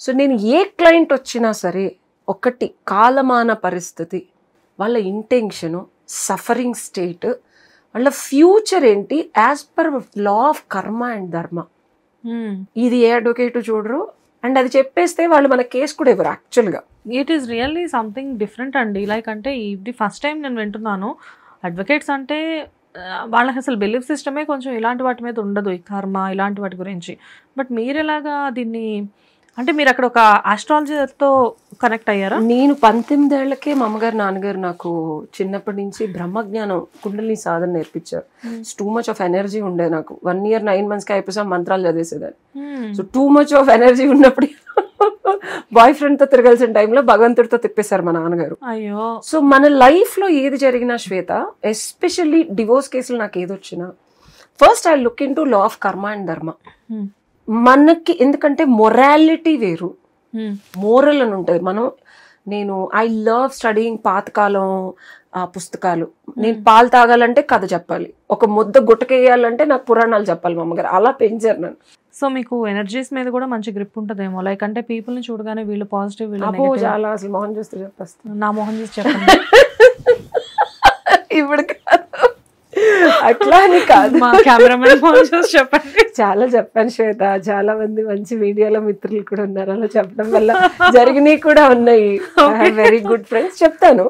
So నేను ఏ client వచ్చినా సరే ఒకటి కాలమాన పరిస్థితి, వాళ్ళ ఇంటెన్షను, సఫరింగ్ స్టేట్, వాళ్ళ ఫ్యూచర్ ఏంటి యాజ్ పర్ లా ఆఫ్ కర్మ అండ్ ధర్మ. ఇది ఏ అడ్వకేట్ చూడరు. అండ్ అది చెప్పేస్తే వాళ్ళు మన కేసు కూడా ఇవ్వరు యాక్చువల్గా. It is really something different అండి. లైక్ అంటే ఇది ఫస్ట్ టైం నేను వింటున్నాను. అడ్వకేట్స్ అంటే వాళ్ళకి అసలు బిలీఫ్ సిస్టమే కొంచెం ఇలాంటి వాటి మీద ఉండదు, ఈ కర్మ ఇలాంటి వాటి గురించి. బట్ మీరు ఎలాగా దీన్ని, అంటే మీరు అక్కడ ఒక ఆస్ట్రాలజర్తో కనెక్ట్ అయ్యారా? నేను 18 ఏళ్లకే మా అమ్మగారు నాన్నగారు నాకు చిన్నప్పటి నుంచి బ్రహ్మజ్ఞానం కుండలిని సాధన నేర్పించారు. టూ మచ్ ఆఫ్ ఎనర్జీ ఉండే నాకు. 1 year 9 monthsకి అయిపోయి మంత్రాలు చదివేసేదాన్ని. So too much of energy ఉన్నప్పుడు బాయ్ ఫ్రెండ్ తో తిరగాల్సిన టైంలో భగవంతుడితో తిప్పేశారు మా నాన్నగారు. అయ్యో. సో మన లైఫ్ లో ఏది జరిగినా శ్వేత, ఎస్పెషల్లీ డివోర్స్ కేసులు నాకు ఏదొచ్చినా first I look in to law of కర్మ అండ్ ధర్మ. మనకి ఎందుకంటే మొరాలిటీ వేరు, మోరల్ అని ఉంటుంది. నేను ఐ లవ్ స్టడీయింగ్ పాతకాలం పుస్తకాలు. నేను పాలు తాగాలంటే కథ చెప్పాలి, ఒక ముద్ద గుట్టకేయాలంటే నాకు పురాణాలు చెప్పాలి మా అమ్మగారు. అలా పెంచారు నన్ను. సో మీకు ఎనర్జీస్ మీద కూడా మంచి గ్రిప్ ఉంటుందేమో. లైక్ అంటే పీపుల్ ని చూడగానే వీళ్ళు పాజిటివ్, వీళ్ళు చాలా, అసలు మొహం చూస్తే చెప్పేస్తాను. నా మొహం చూసి చెప్పండి. ఇప్పుడు అట్లా అని కాదు, మా కెమెరామెన్ చెప్పండి. చాలా చెప్పాను శ్వేత, చాలా మంది మంచి మీడియాలో మిత్రులు కూడా ఉన్నారు. అలా చెప్పడం వల్ల జరిగినవి కూడా ఉన్నాయి. వెరీ గుడ్ ఫ్రెండ్స్ చెప్తాను.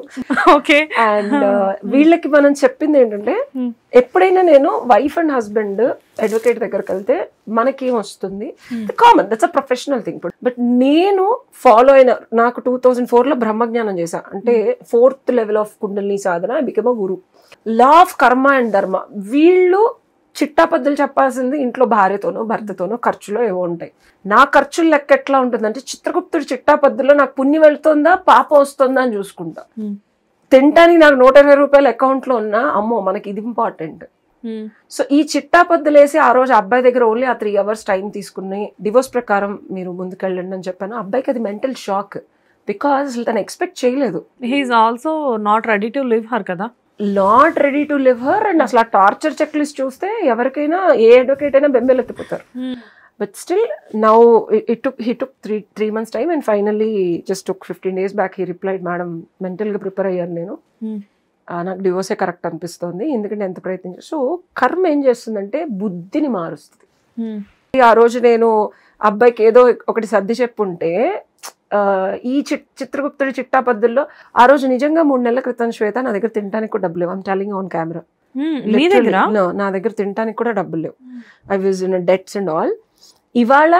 ఓకే. అండ్ వీళ్ళకి మనం చెప్పింది ఏంటంటే, ఎప్పుడైనా నేను వైఫ్ అండ్ హస్బెండ్ అడ్వకేట్ దగ్గరికి వెళ్తే మనకేం వస్తుంది, common, that's a professional thing. But నేను ఫాలో అయిన, నాకు 2004లో బ్రహ్మజ్ఞానం చేశా. అంటే 4th level of kundalini Sadhana, I become a Guru. Law of కర్మ అండ్ ధర్మ, వీళ్ళు చిట్టాపద్దులు చెప్పాల్సింది ఇంట్లో భార్యతోనో భర్తతోనో ఖర్చులో ఏవో ఉంటాయి. నా ఖర్చులు లెక్క ఎట్లా ఉంటుందంటే, చిత్రగుప్తుడు చిట్టాపద్దులో నాకు పుణ్యం వెళ్తుందా పాప వస్తుందా అని చూసుకుంటా. తినటానికి నాకు 120 రూపాయలు అకౌంట్ లో ఉన్నా, అమ్మో మనకి ఇది ఇంపార్టెంట్. సో ఈ చిట్టాపద్దులు వేసి ఆ రోజు అబ్బాయి దగ్గర ఓన్లీ ఆ 3 hours టైం తీసుకుని డివోర్స్ ప్రకారం మీరు ముందుకెళ్ళండి అని చెప్పాను. అబ్బాయికి అది మెంటల్ షాక్, బికాస్ తను ఎక్స్పెక్ట్ చేయలేదు. He is also not ready to leave her కదా, not ready to leave her. And అసలు ఆ టార్చర్ చెక్ లిస్ట్ చూస్తే ఎవరికైనా, ఏ అడ్వకేట్ అయినా బెంబెలెత్తిపోతారు. But still now he took 3 months time and finally just took 15 days back he replied, madam మెంటల్గా prepare అయ్యాను నేను, నాకు డివోర్సే కరెక్ట్ అనిపిస్తుంది, ఎందుకంటే ఎంత ప్రయత్నించా. సో కర్మ ఏం చేస్తుందంటే బుద్ధిని మారుస్తుంది. ఆ రోజు నేను అబ్బాయికి ఏదో ఒకటి సర్ది చెప్పుంటే, ఈ చిత్రగుప్తుడి చిట్టాపద్దుల్లో ఆ రోజు నిజంగా 3 నెలల క్రితం శ్వేత నా దగ్గర తినడానికి కూడా డబ్బులు లేవు. I'm telling on camera. నా దగ్గర తినడానికి కూడా డబ్బులు లేవు. I was in debts and all. ఇవాళ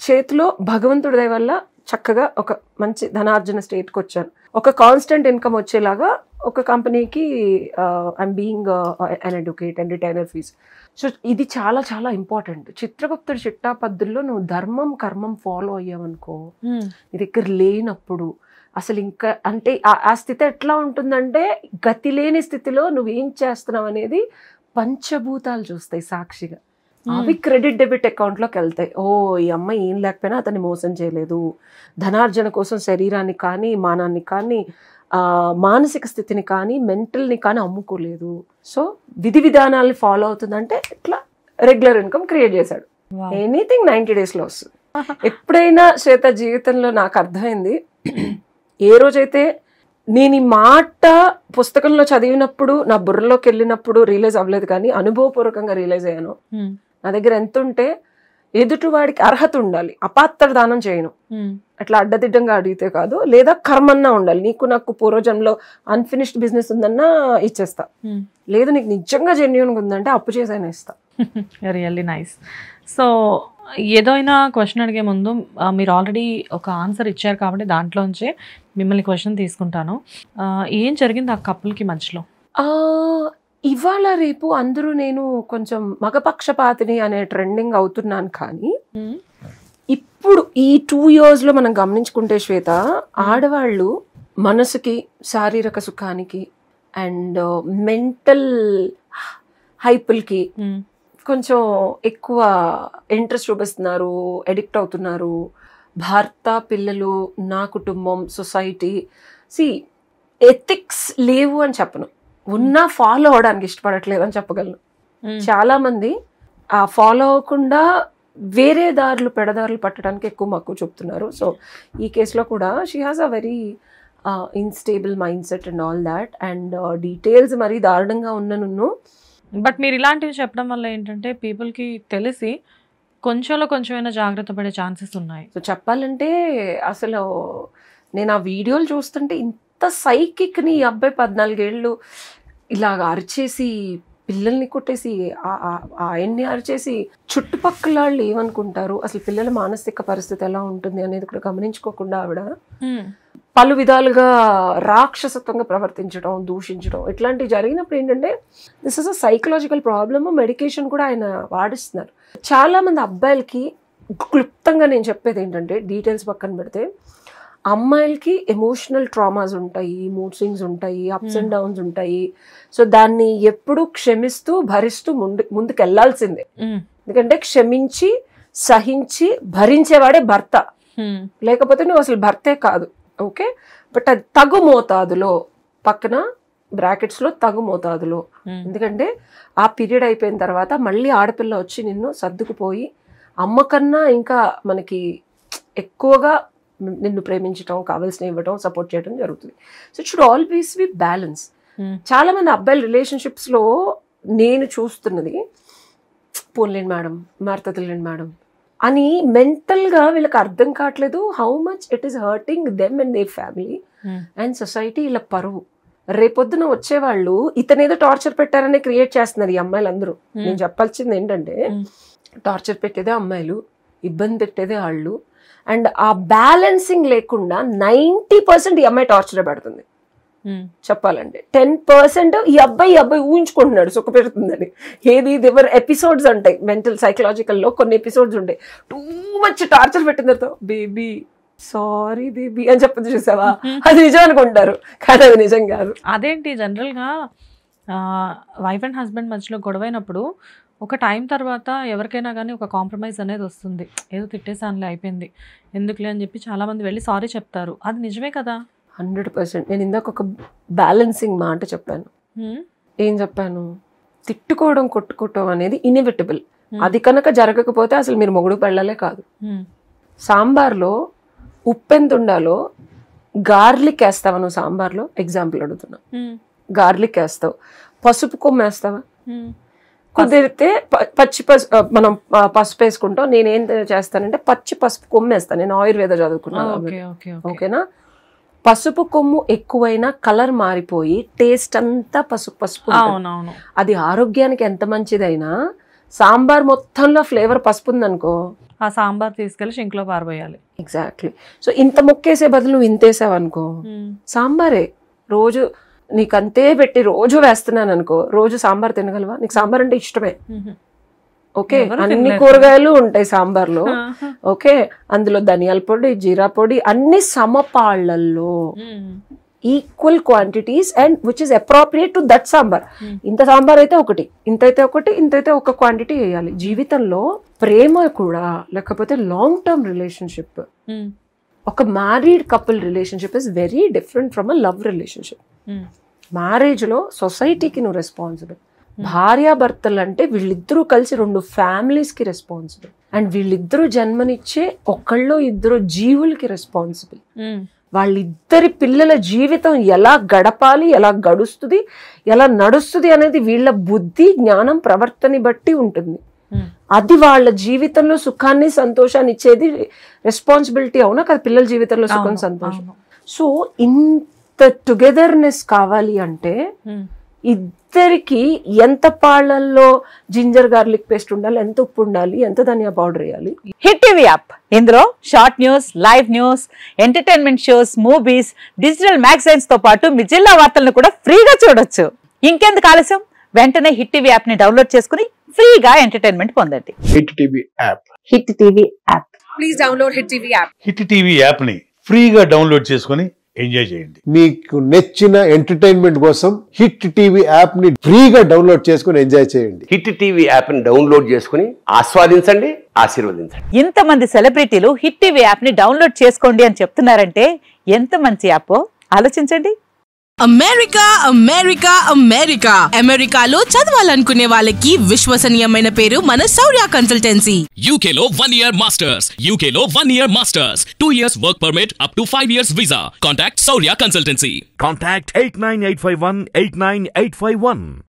చేతిలో భగవంతుడి దయ వల్ల చక్కగా ఒక మంచి ధనార్జన స్టేట్కి వచ్చాను. ఒక కాన్స్టెంట్ ఇన్కమ్ వచ్చేలాగా ఒక కంపెనీకి I'm being an advocate and retainer fees. So ఇది చాలా చాలా ఇంపార్టెంట్. చిత్రగుప్తుడి చిట్టాపద్దుల్లో నువ్వు ధర్మం కర్మం ఫాలో అయ్యావనుకో, నీ దగ్గర లేనప్పుడు అసలు ఇంకా అంటే ఆ స్థితి ఎట్లా ఉంటుందంటే, గతి లేని స్థితిలో నువ్వేం చేస్తున్నావు అనేది పంచభూతాలు చూస్తాయి సాక్షిగా. అవి క్రెడిట్ డెబిట్ అకౌంట్లోకి వెళ్తాయి. ఓ ఈ అమ్మాయి ఏం లేకపోయినా అతన్ని మోసం చేయలేదు, ధనార్జన కోసం శరీరాన్ని కానీ మానాన్ని కానీ మానసిక స్థితిని కానీ మెంటల్ని కానీ అమ్ముకోలేదు. సో విధి విధానాలను ఫాలో అవుతుందంటే ఇట్లా రెగ్యులర్ ఇన్కమ్ క్రియేట్ చేశాడు. ఎనీథింగ్ 90 days వస్తుంది. ఎప్పుడైనా శ్వేత జీవితంలో నాకు అర్థమైంది, ఏ రోజైతే నేను ఈ మాట పుస్తకంలో చదివినప్పుడు నా బుర్రలోకి వెళ్ళినప్పుడు రియలైజ్ అవ్వలేదు, కానీ అనుభవపూర్వకంగా రియలైజ్ అయ్యాను. నా దగ్గర ఎంత ఉంటే ఎదుటివాడికి అర్హత ఉండాలి, అపాత్ర దానం చేయను. అట్లా అడ్డదిడ్డంగా అడిగితే కాదు, లేదా కర్మన్నా ఉండాలి. నీకు నాకు పూర్వజన్మలో అన్ఫినిష్డ్ బిజినెస్ ఉందన్నా ఇచ్చేస్తా, లేదు నీకు నిజంగా జెన్యూన్గా ఉందంటే అప్పు చేసైనా ఇస్తా. Really nice. సో ఏదైనా క్వశ్చన్ అడిగే ముందు మీరు ఆల్రెడీ ఒక ఆన్సర్ ఇచ్చారు కాబట్టి దాంట్లోంచే మిమ్మల్ని క్వశ్చన్ తీసుకుంటాను. ఏం జరిగింది ఆ కపుల్కి మధ్యలో? ఇవాళ రేపు అందరూ నేను కొంచెం మగపక్షపాతిని అనే ట్రెండింగ్ అవుతున్నాను, కానీ ఇప్పుడు ఈ 2 years మనం గమనించుకుంటే శ్వేత, ఆడవాళ్ళు మనసుకి, శారీరక సుఖానికి అండ్ మెంటల్ హైపుల్కి కొంచెం ఎక్కువ ఇంట్రెస్ట్ చూపిస్తున్నారు, ఎడిక్ట్ అవుతున్నారు. భర్త, పిల్లలు, నా కుటుంబం, సొసైటీ, ఎథిక్స్ లేవు అని చెప్పను, ఉన్నా ఫాలో అవడానికి ఇష్టపడట్లేదు అని చెప్పగలను. చాలా మంది ఆ ఫాలో అవ్వకుండా వేరే పెడదారులు పట్టడానికి ఎక్కువ మక్కువ చూపుతున్నారు. సో ఈ కేసులో కూడా she has a very instable mind set and all that, and details మరీ దారుణంగా ఉన్నను. బట్ మీరు ఇలాంటివి చెప్పడం వల్ల ఏంటంటే పీపుల్కి తెలిసి కొంచెమైనా జాగ్రత్త పడే ఛాన్సెస్ ఉన్నాయి. సో చెప్పాలంటే అసలు నేను ఆ వీడియోలు చూస్తుంటే ఇంత సైకిక్ని ఈ అబ్బాయి 14 ఏళ్ళు ఇలాగ అరిచేసి పిల్లల్ని కొట్టేసి ఆయన్ని అరిచేసి చుట్టుపక్కల వాళ్ళు ఏమనుకుంటారు, అసలు పిల్లల మానసిక పరిస్థితి ఎలా ఉంటుంది అనేది కూడా గమనించుకోకుండా ఆవిడ పలు విధాలుగా రాక్షసత్వంగా ప్రవర్తించడం, దూషించడం ఇట్లాంటివి జరిగినప్పుడు ఏంటంటే this is a psychological problem. Medication కూడా ఆయన వాడిస్తున్నారు. చాలా మంది అబ్బాయిలకి క్లుప్తంగా నేను చెప్పేది ఏంటంటే, డీటెయిల్స్ పక్కన పెడితే, అమ్మాయిలకి ఎమోషనల్ ట్రామాస్ ఉంటాయి, మూడ్ స్వింగ్స్ ఉంటాయి, అప్స్ అండ్ డౌన్స్ ఉంటాయి. సో దాన్ని ఎప్పుడు క్షమిస్తూ భరిస్తూ ముందుకు వెళ్లాల్సిందే. ఎందుకంటే క్షమించి సహించి భరించేవాడే భర్త, లేకపోతే నువ్వు అసలు భర్తే కాదు. ఓకే, బట్ అది తగు మోతాదులో, పక్కన బ్రాకెట్స్ లో తగు మోతాదులో. ఎందుకంటే ఆ పీరియడ్ అయిపోయిన తర్వాత మళ్ళీ ఆడపిల్ల వచ్చి నిన్ను సర్దుకుపోయి అమ్మ కన్నా ఇంకా మనకి ఎక్కువగా నిన్ను ప్రేమించడం, కావాల్సిన ఇవ్వడం, సపోర్ట్ చేయడం జరుగుతుంది. So it should always be balance. చాలా మంది అబ్బాయిల రిలేషన్షిప్స్ లో నేను చూస్తున్నది, పోన్లేండి మేడం, మారుతలేండి మేడం అని మెంటల్ గా వీళ్ళకి అర్థం కావట్లేదు how much it is hurting them and their family and society. ఇలా పరువు రేపొద్దున వచ్చేవాళ్ళు ఇతనేదో టార్చర్ పెట్టారని క్రియేట్ చేస్తున్నారు ఈ అమ్మాయిలు అందరూ. నేను చెప్పాల్సింది ఏంటంటే, టార్చర్ పెట్టేదే అమ్మాయిలు, ఇబ్బంది పెట్టేదే వాళ్ళు. అండ్ ఆ బ్యాలెన్సింగ్ లేకుండా 90% ఈ అమ్మాయి టార్చర్ పెడుతుంది చెప్పాలంటే. 10% ఈ అబ్బాయి ఊహించుకుంటున్నాడు సుఖ పెడుతుందని. ఏది దివర్ ఎపిసోడ్స్ ఉంటాయి మెంటల్ సైకలాజికల్ లో, కొన్ని ఎపిసోడ్స్ ఉంటాయి టూ మచ్ టార్చర్ పెట్టిందతో బేబీ సారీ బేబీ అని చెప్పింది చూసావా, అది నిజం అనుకుంటారు కానీ అది నిజం కాదు. అదేంటి జనరల్ గా వైఫ్ అండ్ హస్బెండ్ మధ్యలో గొడవైనప్పుడు ఒక టైం తర్వాత ఎవరికైనా కానీ ఒక కాంప్రమైజ్ అనేది వస్తుంది. ఏదో తిట్టేసానులే అయిపోయింది ఎందుకులే అని చెప్పి చాలా మంది వెళ్ళి సారీ చెప్తారు. అది నిజమే కదా? 100%. నేను ఇందాక ఒక బ్యాలెన్సింగ్ మాట చెప్పాను. ఏం చెప్పాను? తిట్టుకోవడం కొట్టుకోవడం అనేది ఇన్ఎవిటబుల్. అది కనుక జరగకపోతే అసలు మీరు మొగుడు పెళ్ళాలే కాదు. సాంబార్లో ఉప్పు ఎంత ఉండాలో గార్లిక్ వేస్తావా నువ్వు? సాంబార్లో ఎగ్జాంపుల్ అడుగుతున్నా. గార్లిక్ వేస్తావు, పసుపు కొమ్ము వేస్తావా? కుదిరితే పచ్చి మనం పసుపు వేసుకుంటాం. నేనేం చేస్తానంటే పచ్చి పసుపు కొమ్ము వేస్తాను. నేను ఆయుర్వేద చదువుకున్నాను. ఓకేనా? పసుపు కొమ్ము ఎక్కువైనా కలర్ మారిపోయి టేస్ట్ అంతా పసుపు. అది ఆరోగ్యానికి ఎంత మంచిదైనా సాంబార్ మొత్తంలో ఫ్లేవర్ పసుపు ఉందనుకో, ఆ సాంబార్ తీసుకెళ్లి షింక్ లో పారబోయాలి. ఎగ్జాక్ట్లీ. సో ఇంత ముక్కేసే బదులు నువ్వు ఇంతేసావు అనుకో, సాంబారే రోజు నీకు అంతే పెట్టి రోజు వేస్తున్నాను అనుకో, రోజు సాంబార్ తినగలవా? నీకు సాంబార్ అంటే ఇష్టమే, ఓకే, అన్ని కూరగాయలు ఉంటాయి సాంబార్లో, ఓకే, అందులో ధనియాల పొడి, జీరా పొడి, అన్ని సమపాళ్లలో equal quantities and which is appropriate to that sambar. ఇంత సాంబార్ అయితే ఒకటి, ఇంతైతే ఒకటి, ఇంతైతే ఒక క్వాంటిటీ వేయాలి. జీవితంలో ప్రేమ కూడా, లేకపోతే లాంగ్ టర్మ్ రిలేషన్షిప్, ఒక married couple relationship is very different from a love relationship. Marriage లో సొసైటీకి నువ్వు రెస్పాన్సిబుల్. భార్యాభర్తలు అంటే వీళ్ళిద్దరూ కలిసి 2 ఫ్యామిలీస్ కి రెస్పాన్సిబుల్. అండ్ వీళ్ళిద్దరూ జన్మనిచ్చే ఒకళ్ళు ఇద్దరు జీవులకి రెస్పాన్సిబుల్. వాళ్ళిద్దరి పిల్లల జీవితం ఎలా గడపాలి, ఎలా గడుస్తుంది, ఎలా నడుస్తుంది అనేది వీళ్ళ బుద్ధి, జ్ఞానం, ప్రవర్తన బట్టి ఉంటుంది. అది వాళ్ళ జీవితంలో సుఖాన్ని సంతోషాన్ని ఇచ్చేది రెస్పాన్సిబిలిటీ. అవునా కదా? పిల్లల జీవితంలో సుఖం సంతోషం. సో ఇంత టుగెదర్నెస్ కావాలి అంటే ఇద్దరికి ఎంత పాళ్లల్లో జింజర్ గార్లిక్ పేస్ట్ ఉండాలి, ఎంత ఉప్పు ఉండాలి, ఎంత ధనియా పౌడర్ వేయాలి. హిట్ టీవీ యాప్, ఇందులో short news, live news, entertainment shows, movies, digital magazines తో పాటు మీ జిల్లా వార్తలను కూడా ఫ్రీగా చూడొచ్చు. ఇంకెందుకు ఆలస్యం? వెంటనే హిట్ టీవీ యాప్ ని డౌన్లోడ్ చేసుకుని ఫ్రీగా ఎంటర్టైన్మెంట్ పొందండి. Hit TV app. Hit TV app. Please download hit TV app. Hit TV app ని ఫ్రీగా డౌన్లోడ్ చేసుకుని ఎంజాయ్ చేయండి. మీకు నచ్చిన ఎంటర్టైన్మెంట్ కోసం హిట్ టీవీ యాప్ ని ఫ్రీగా డౌన్లోడ్ చేసుకుని ఎంజాయ్ చేయండి. హిట్ టీవీ యాప్ ని డౌన్లోడ్ చేసుకుని ఆస్వాదించండి, ఆశీర్వదించండి. ఇంతమంది సెలబ్రిటీలు హిట్ టీవీ యాప్ ని డౌన్లోడ్ చేసుకోండి అని చెప్తున్నారంటే ఎంత మంచి యాప్ ఆలోచించండి. అమెరికా అమెరికా అమెరికా అమెరికాలో చదవాలనుకునే వాళ్ళకి విశ్వసనీయమైన పేరు మన శౌర్య కన్సల్టెన్సీ. UK లో 1 year masters, UK లో 1 year masters, 2 years work permit up to 5 years visa. Contact Saurya Consultancy. Contact 89851 89851.